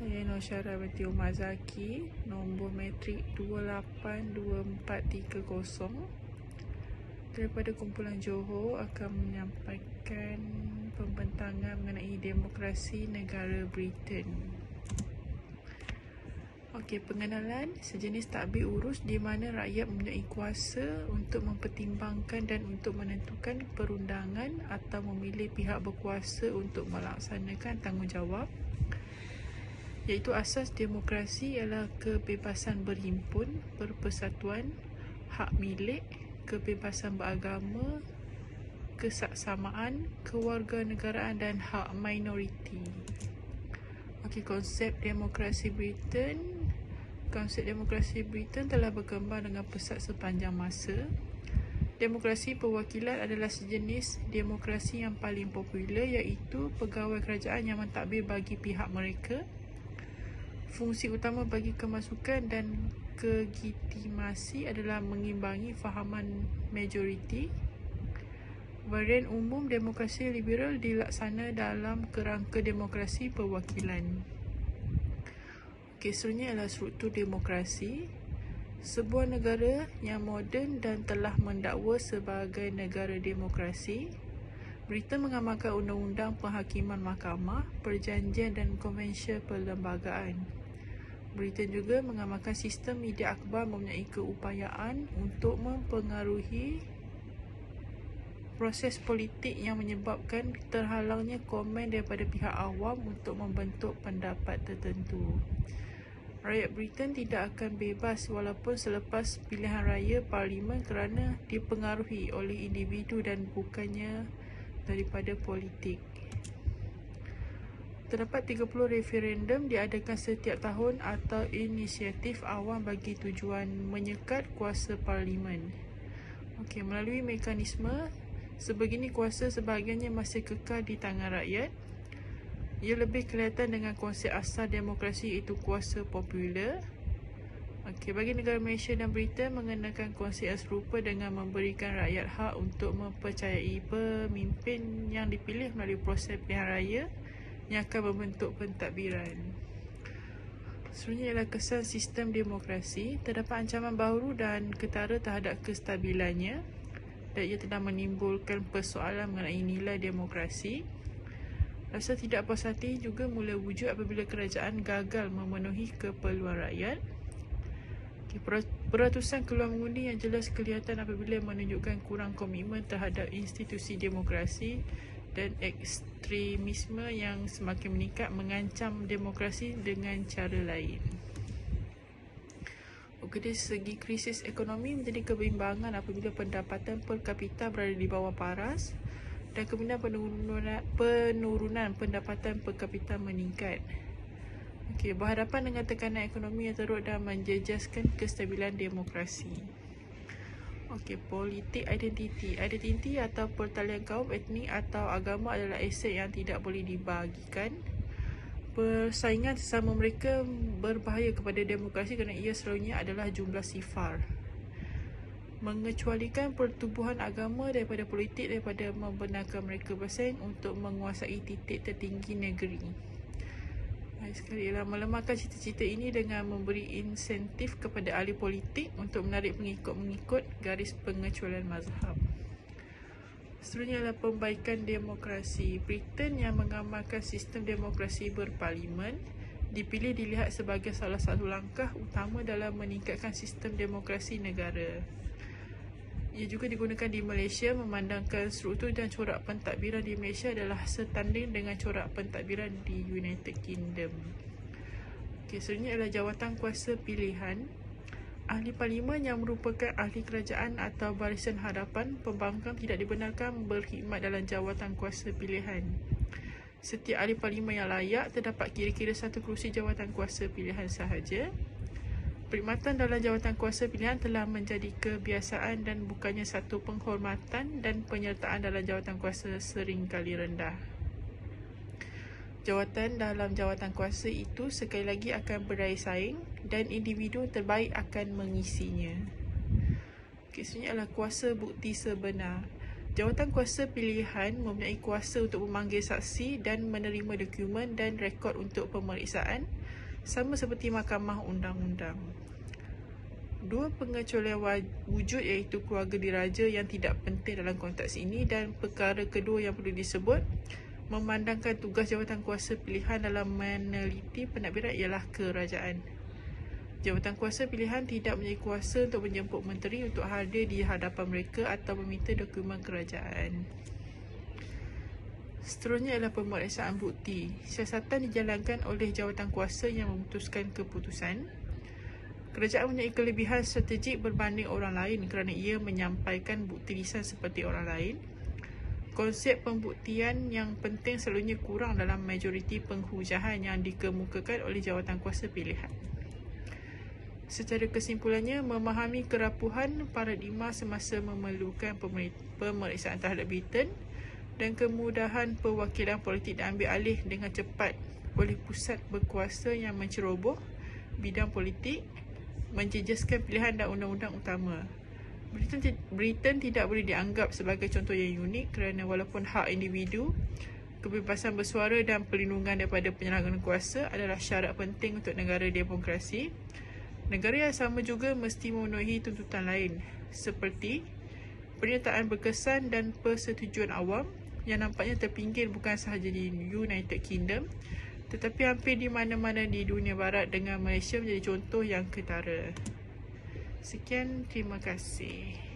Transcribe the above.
Saya Nosyara binti Umar Zaki, nombor metrik 282430. Daripada kumpulan Johor akan menyampaikan pembentangan mengenai demokrasi negara Britain. Okey, pengenalan sejenis tadbir urus di mana rakyat mempunyai kuasa untuk mempertimbangkan dan untuk menentukan perundangan atau memilih pihak berkuasa untuk melaksanakan tanggungjawab. Iaitu asas demokrasi ialah kebebasan berhimpun, berpersatuan, hak milik, kebebasan beragama, kesaksamaan, kewarganegaraan dan hak minoriti. Okey, konsep demokrasi Britain telah berkembang dengan pesat sepanjang masa. Demokrasi perwakilan adalah sejenis demokrasi yang paling popular, iaitu pegawai kerajaan yang mentadbir bagi pihak mereka. Fungsi utama bagi kemasukan dan kegitimasi adalah mengimbangi fahaman majoriti. Varian umum demokrasi liberal dilaksana dalam kerangka demokrasi perwakilan. Seterusnya adalah struktur demokrasi. Sebuah negara yang moden dan telah mendakwa sebagai negara demokrasi, Britain mengamalkan undang-undang penghakiman mahkamah, perjanjian dan konvensyen perlembagaan. Britain juga mengamalkan sistem media akhbar mempunyai keupayaan untuk mempengaruhi proses politik yang menyebabkan terhalangnya komen daripada pihak awam untuk membentuk pendapat tertentu. Rakyat Britain tidak akan bebas walaupun selepas pilihan raya parlimen kerana dipengaruhi oleh individu dan bukannya daripada politik. Terdapat 30 referendum diadakan setiap tahun atau inisiatif awam bagi tujuan menyekat kuasa parlimen. Melalui mekanisme sebegini, kuasa sebahagiannya masih kekal di tangan rakyat. Ia lebih kelihatan dengan konsep asal demokrasi, iaitu kuasa popular. Bagi negara Malaysia dan Britain mengenakan konsep yang serupa dengan memberikan rakyat hak untuk mempercayai pemimpin yang dipilih melalui proses pilihan raya yang akan membentuk pentadbiran. Seterusnya ialah kesan sistem demokrasi. Terdapat ancaman baru dan ketara terhadap kestabilannya, dan ia telah menimbulkan persoalan mengenai nilai demokrasi. Rasa tidak puas hati juga mula wujud apabila kerajaan gagal memenuhi keperluan rakyat. Peratusan keluar mengundi yang jelas kelihatan apabila menunjukkan kurang komitmen terhadap institusi demokrasi, dan ekstremisme yang semakin meningkat mengancam demokrasi dengan cara lain. Dari segi krisis ekonomi menjadi kebimbangan apabila pendapatan per kapita berada di bawah paras dan kemudian penurunan pendapatan per kapita meningkat. Berhadapan dengan tekanan ekonomi yang teruk dan menjejaskan kestabilan demokrasi. Politik identiti. Identiti atau pertalian kaum, etnik atau agama adalah aset yang tidak boleh dibagikan. Persaingan sesama mereka berbahaya kepada demokrasi kerana ia selalunya adalah jumlah sifar. Mengecualikan pertubuhan agama daripada politik daripada membenarkan mereka bersaing untuk menguasai titik tertinggi negeri. Sekali ialah melemahkan cita-cita ini dengan memberi insentif kepada ahli politik untuk menarik pengikut-mengikut garis pengecualian mazhab. Seterusnya adalah pembaikan demokrasi. Britain yang mengamalkan sistem demokrasi berparlimen dipilih dilihat sebagai salah satu langkah utama dalam meningkatkan sistem demokrasi negara. Ia juga digunakan di Malaysia, memandangkan struktur dan corak pentadbiran di Malaysia adalah setanding dengan corak pentadbiran di United Kingdom. Seterusnya adalah jawatan kuasa pilihan. Ahli parlimen yang merupakan ahli kerajaan atau barisan hadapan pembangkang tidak dibenarkan berkhidmat dalam jawatan kuasa pilihan. Setiap ahli parlimen yang layak terdapat kira-kira satu kerusi jawatan kuasa pilihan sahaja. Perkhidmatan dalam jawatan kuasa pilihan telah menjadi kebiasaan dan bukannya satu penghormatan, dan penyertaan dalam jawatan kuasa seringkali rendah. Jawatan dalam jawatan kuasa itu sekali lagi akan berdaya saing dan individu terbaik akan mengisinya. Seterusnya adalah kuasa bukti sebenar. Jawatan kuasa pilihan mempunyai kuasa untuk memanggil saksi dan menerima dokumen dan rekod untuk pemeriksaan, sama seperti Mahkamah Undang-Undang. Dua pengecualian wujud iaitu keluarga diraja yang tidak penting dalam konteks ini, dan perkara kedua yang perlu disebut memandangkan tugas jawatan kuasa pilihan dalam meneliti pentadbiran ialah kerajaan. Jawatan kuasa pilihan tidak mempunyai kuasa untuk menjemput menteri untuk hadir di hadapan mereka atau meminta dokumen kerajaan. Seterusnya adalah pemeriksaan bukti. Siasatan dijalankan oleh jawatan kuasa yang memutuskan keputusan. Kerajaan mempunyai kelebihan strategik berbanding orang lain kerana ia menyampaikan bukti lisan seperti orang lain. Konsep pembuktian yang penting selalunya kurang dalam majoriti penghujahan yang dikemukakan oleh jawatan kuasa pilihan. Secara kesimpulannya, memahami kerapuhan paradigma semasa memerlukan pemeriksaan terhadap Britain dan kemudahan perwakilan politik diambil alih dengan cepat oleh pusat berkuasa yang menceroboh bidang politik, menjejaskan pilihan dan undang-undang utama. Britain tidak boleh dianggap sebagai contoh yang unik kerana walaupun hak individu, kebebasan bersuara dan perlindungan daripada penyalahgunaan kuasa adalah syarat penting untuk negara demokrasi, negara yang sama juga mesti memenuhi tuntutan lain seperti pernyataan berkesan dan persetujuan awam yang nampaknya terpinggir bukan sahaja di United Kingdom tetapi hampir di mana-mana di dunia barat, dengan Malaysia menjadi contoh yang ketara. Sekian, terima kasih.